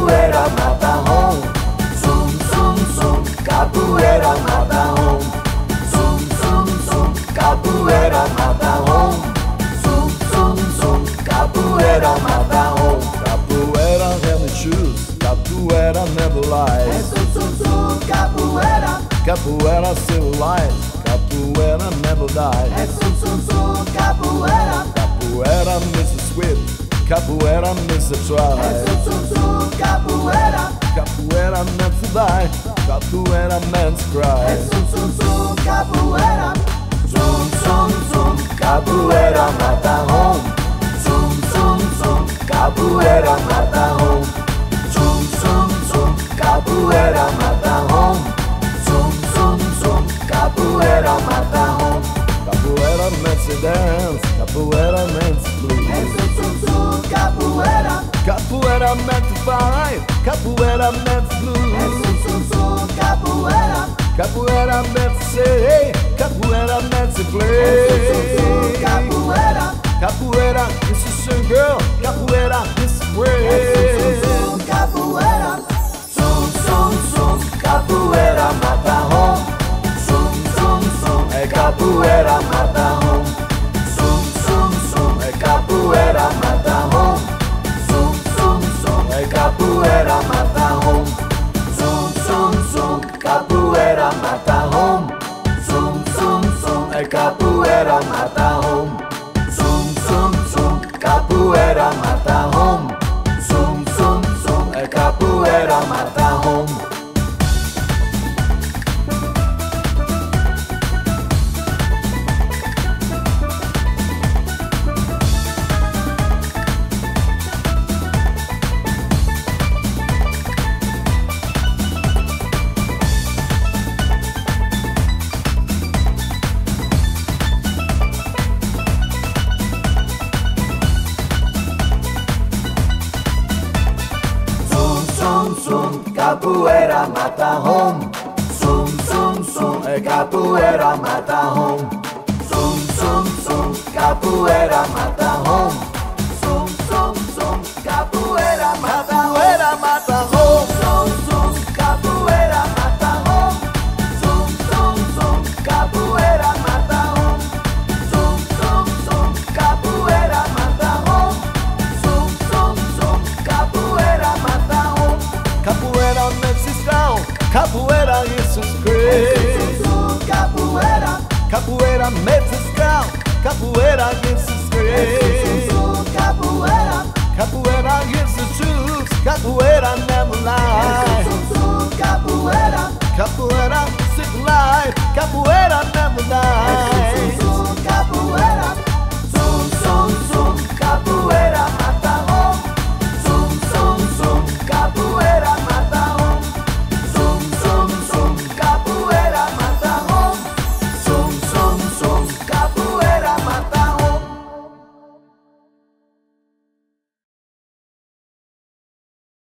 capoeira mata home. Zum, zum, zum, capoeira mata home. Zum, zum, zum, capoeira mata home. Zum, zum, zum, capoeira mata home. Capoeira never choose, capoeira never lies. Zum, zum, zum, capoeira. Capoeira civilized, capoeira never dies. Zum, zum, zum, capoeira. Capoeira Mr. Swift, capoeira Mr. Try. Zum, zum, zum, capoeira. Capoeira meant to die, capoeira meant to cry. Zum, zum, zum, capoeira. Zum, zum, zum, capoeira mata home. Zum, zum, zum, capoeira mata home. Zum, zum, zum, capoeira mata home. Zum, zum, zum, capoeira mata home. Capoeira meant to dance, capoeira meant to blues. Zum, zum, zum, capoeira. Capoeira meant to fight, capoeira meant to blues. Zum, zum, zum, capoeira. Capoeira meant to say, capoeira meant to play. Capoeira. Capoeira is a sing girl, capoeira is a way. Capoeira. Zum, zum, zum, capoeira mata home. Zum, zum, zum, é capoeira mata home. Zum, zum, zum, é capoeira mata home. Zum, zum, zum, é capoeira mata home. Zum, zum, zum, capoeira mata home. Zum, zum, zum, é capoeira mata home. Zum, zum, zum, capoeira mata home. Zum, zum, zum, é capoeira mata home. Capoeira mata home. Zum, zum, zum, é capoeira mata home. Zum, zum, zum, capoeira mata home. Zum, zum, zum, capoeira mata home. Capoeira mata home. Zum, zum, capoeira mata home. Zum, zum, zum, capoeira mata home. Zum, zum, zum, capoeira mata home. Zum, zum, zum, capoeira mata home. Capoeira makes us down, capoeira is us great. Capoeira. Capoeira makes us down, capoeira is us great. Capoeira. Capoeira is the truth, capoeira never lies. Capoeira. Capoeira is life, capoeira never dies.